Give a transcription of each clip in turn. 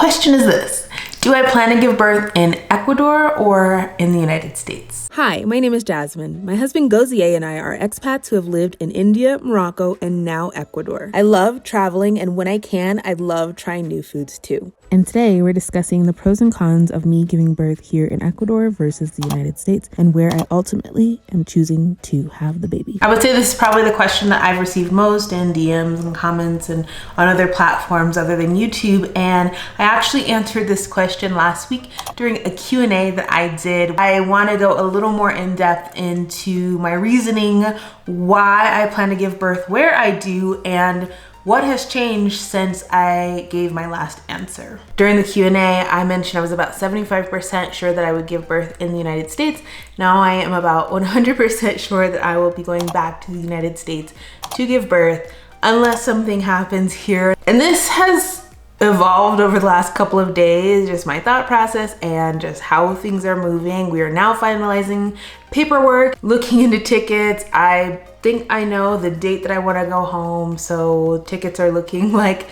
Question is this: do I plan to give birth in Ecuador or in the United States? Hi, my name is Jasmine. My husband Gozier and I are expats who have lived in India, Morocco, and now Ecuador. I love traveling, and when I can, I love trying new foods too. And today we're discussing the pros and cons of me giving birth here in Ecuador versus the United States, and where I ultimately am choosing to have the baby. I would say this is probably the question that I've received most in DMs and comments and on other platforms other than YouTube. And I actually answered this question last week during a Q&A that I did. I want to go a little more in depth into my reasoning, why I plan to give birth where I do, and what has changed since I gave my last answer. During the Q&A, I mentioned I was about 75% sure that I would give birth in the United States. Now I am about 100% sure that I will be going back to the United States to give birth unless something happens here. And this has evolved over the last couple of days, just my thought process and just how things are moving. We are now finalizing paperwork, looking into tickets. I think I know the date that I want to go home, so tickets are looking like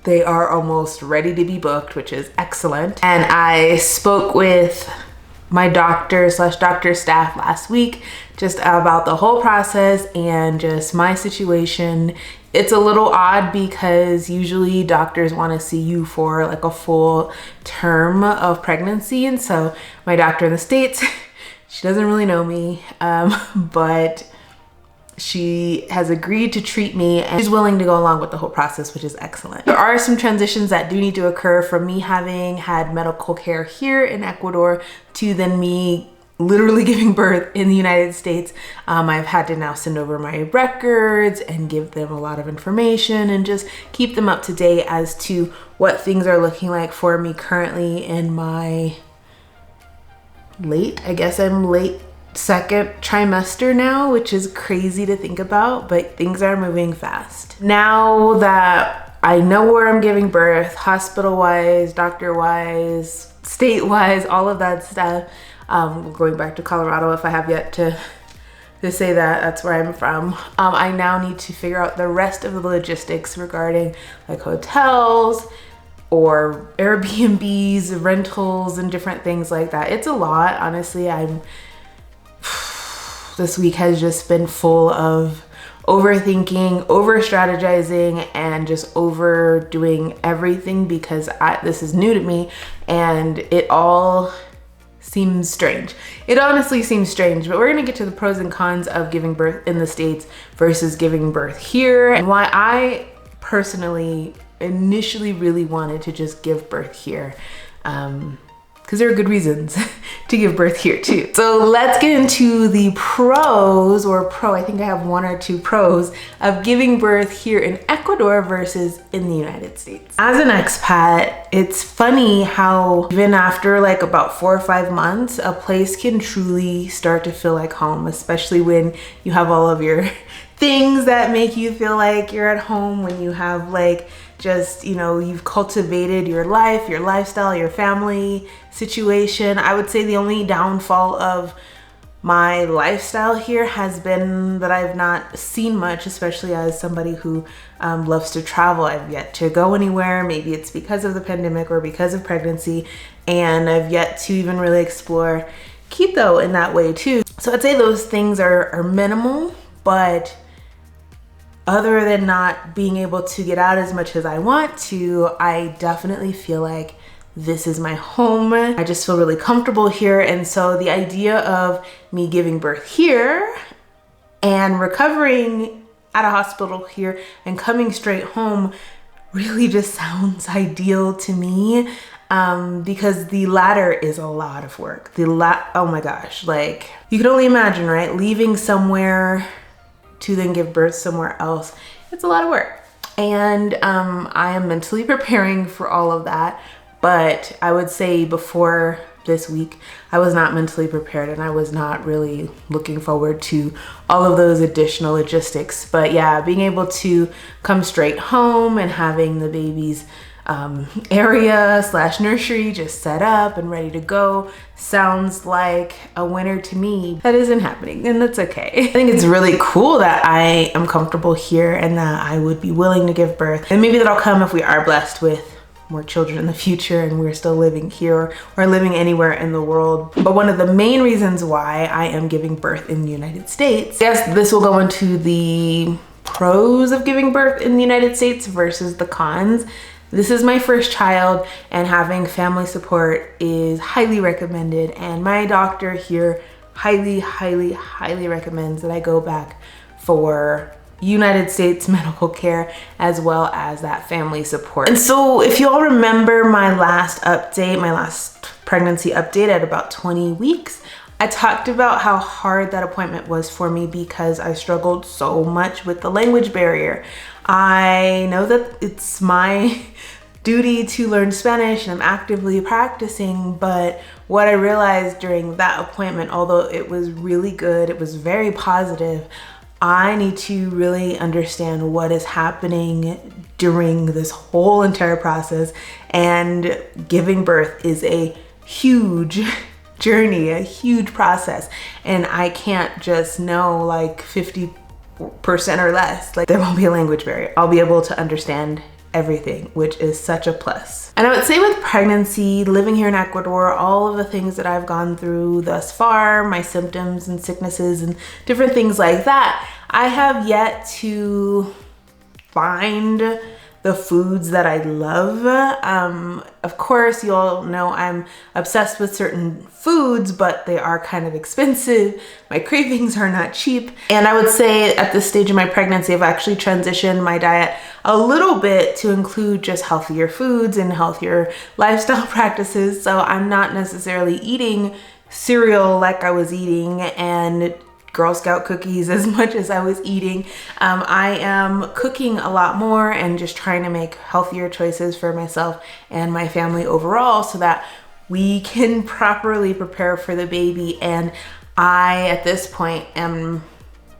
they are almost ready to be booked, which is excellent. And I spoke with my doctor / doctor staff last week just about the whole process and just my situation. It's a little odd because usually doctors want to see you for like a full term of pregnancy. And so my doctor in the States, she doesn't really know me, but she has agreed to treat me and she's willing to go along with the whole process, which is excellent. There are some transitions that do need to occur from me having had medical care here in Ecuador to then me literally giving birth in the United States. I've had to now send over my records and give them a lot of information and just keep them up to date as to what things are looking like for me currently in my late second trimester now, which is crazy to think about, but things are moving fast. Now that I know where I'm giving birth, hospital-wise, doctor-wise, state-wise, all of that stuff, going back to Colorado if I have yet to say that that's where I'm from. I now need to figure out the rest of the logistics regarding like hotels or Airbnbs, rentals, and different things like that. It's a lot, honestly. This week has just been full of overthinking, over strategizing, and just overdoing everything because this is new to me and it all seems strange. It honestly seems strange, but we're gonna get to the pros and cons of giving birth in the States versus giving birth here, and why I personally initially really wanted to just give birth here. Because there are good reasons to give birth here too. So let's get into the pros, I think I have one or two pros of giving birth here in Ecuador versus in the United States. As an expat, it's funny how even after like about 4 or 5 months, a place can truly start to feel like home, especially when you have all of your things that make you feel like you're at home, when you have like just, you know, you've cultivated your life, your lifestyle, your family situation. I would say the only downfall of my lifestyle here has been that I've not seen much, especially as somebody who loves to travel. I've yet to go anywhere. Maybe it's because of the pandemic or because of pregnancy, and I've yet to even really explore Quito in that way too. So I'd say those things are minimal, but other than not being able to get out as much as I want to, I definitely feel like this is my home. I just feel really comfortable here. And so the idea of me giving birth here and recovering at a hospital here and coming straight home really just sounds ideal to me, because the latter is a lot of work. Oh my gosh, like you can only imagine, right? Leaving somewhere to then give birth somewhere else, it's a lot of work. And I am mentally preparing for all of that. But I would say before this week, I was not mentally prepared and I was not really looking forward to all of those additional logistics. But yeah, being able to come straight home and having the baby's area / nursery just set up and ready to go sounds like a winner to me. That isn't happening, and that's okay. I think it's really cool that I am comfortable here and that I would be willing to give birth, and maybe that'll come if we are blessed with more children in the future and we're still living here or living anywhere in the world. But one of the main reasons why I am giving birth in the United States, yes, this will go into the pros of giving birth in the United States versus the cons. This is my first child and having family support is highly recommended, and my doctor here highly recommends that I go back for United States medical care as well as that family support. And so if you all remember my last update, my last pregnancy update at about 20 weeks, I talked about how hard that appointment was for me because I struggled so much with the language barrier. I know that it's my duty to learn Spanish and I'm actively practicing, but what I realized during that appointment, although it was really good, it was very positive, I need to really understand what is happening during this whole entire process, and giving birth is a huge journey, a huge process, and I can't just know like 50% or less. Like, there won't be a language barrier. I'll be able to understand everything, which is such a plus. And I would say with pregnancy, living here in Ecuador, all of the things that I've gone through thus far, my symptoms and sicknesses and different things like that, I have yet to find the foods that I love. Of course, you all know I'm obsessed with certain foods, but they are kind of expensive. My cravings are not cheap. And I would say at this stage of my pregnancy, I've actually transitioned my diet a little bit to include just healthier foods and healthier lifestyle practices. So I'm not necessarily eating cereal like I was eating and Girl Scout cookies as much as I was eating. I am cooking a lot more and just trying to make healthier choices for myself and my family overall so that we can properly prepare for the baby. And I, at this point, am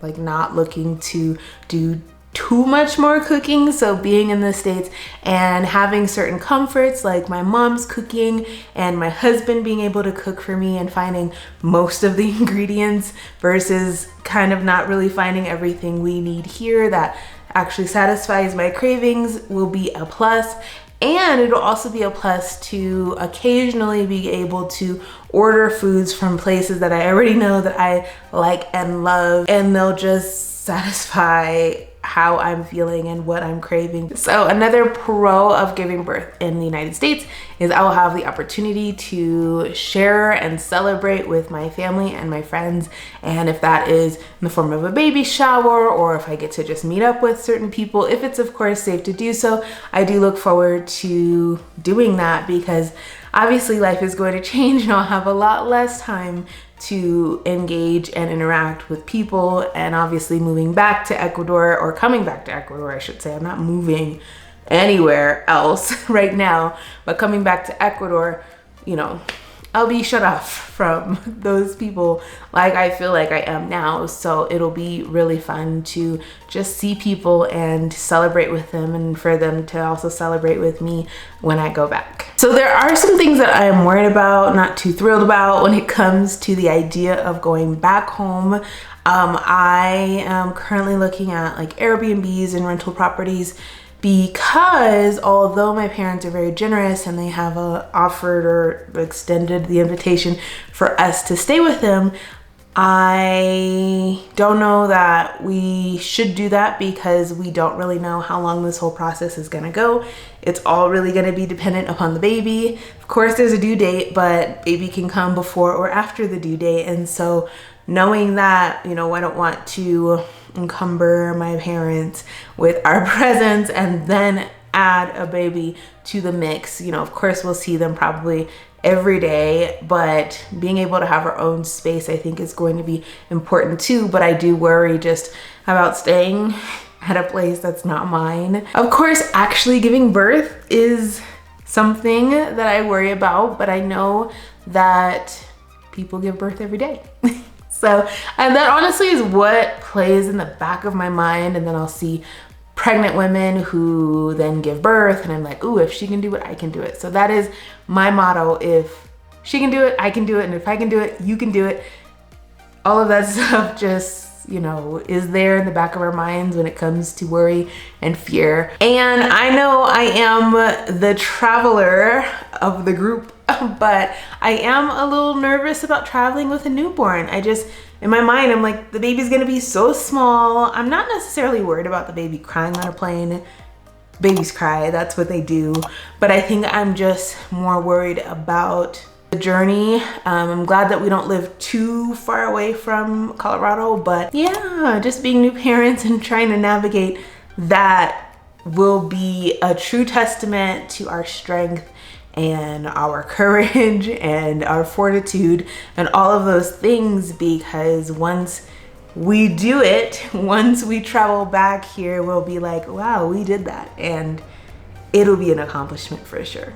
like not looking to do too much more cooking. So being in the States and having certain comforts like my mom's cooking and my husband being able to cook for me and finding most of the ingredients versus kind of not really finding everything we need here that actually satisfies my cravings will be a plus. And it'll also be a plus to occasionally be able to order foods from places that I already know that I like and love, and they'll just satisfy how I'm feeling and what I'm craving. So another pro of giving birth in the United States is I will have the opportunity to share and celebrate with my family and my friends. And if that is in the form of a baby shower, or if I get to just meet up with certain people, if it's of course safe to do so, I do look forward to doing that because obviously life is going to change and I'll have a lot less time to engage and interact with people. And obviously moving back to Ecuador, or coming back to Ecuador, I should say, I'm not moving anywhere else right now, but coming back to Ecuador, you know, I'll be shut off from those people like I feel like I am now. So it'll be really fun to just see people and celebrate with them, and for them to also celebrate with me when I go back. So there are some things that I am worried about, not too thrilled about when it comes to the idea of going back home. I am currently looking at like Airbnbs and rental properties, because although my parents are very generous and they have offered or extended the invitation for us to stay with them, I don't know that we should do that because we don't really know how long this whole process is gonna go. It's all really gonna be dependent upon the baby. Of course, there's a due date, but baby can come before or after the due date. And so knowing that, you know, I don't want to encumber my parents with our presence and then add a baby to the mix. You know, of course we'll see them probably every day, but being able to have our own space I think is going to be important too. But I do worry just about staying at a place that's not mine. Of course, actually giving birth is something that I worry about, but I know that people give birth every day. So, and that honestly is what plays in the back of my mind. And then I'll see pregnant women who then give birth and I'm like, ooh, if she can do it, I can do it. So that is my motto. If she can do it, I can do it. And if I can do it, you can do it. All of that stuff just that's, you know, is there in the back of our minds when it comes to worry and fear. And I know I am the traveler of the group, but I am a little nervous about traveling with a newborn. In my mind, I'm like, the baby's gonna be so small. I'm not necessarily worried about the baby crying on a plane. Babies cry, that's what they do. But I think I'm just more worried about the journey. I'm glad that we don't live too far away from Colorado, but yeah, just being new parents and trying to navigate that will be a true testament to our strength and our courage and our fortitude and all of those things, because once we do it, once we travel back here, we'll be like, wow, we did that, and it'll be an accomplishment for sure.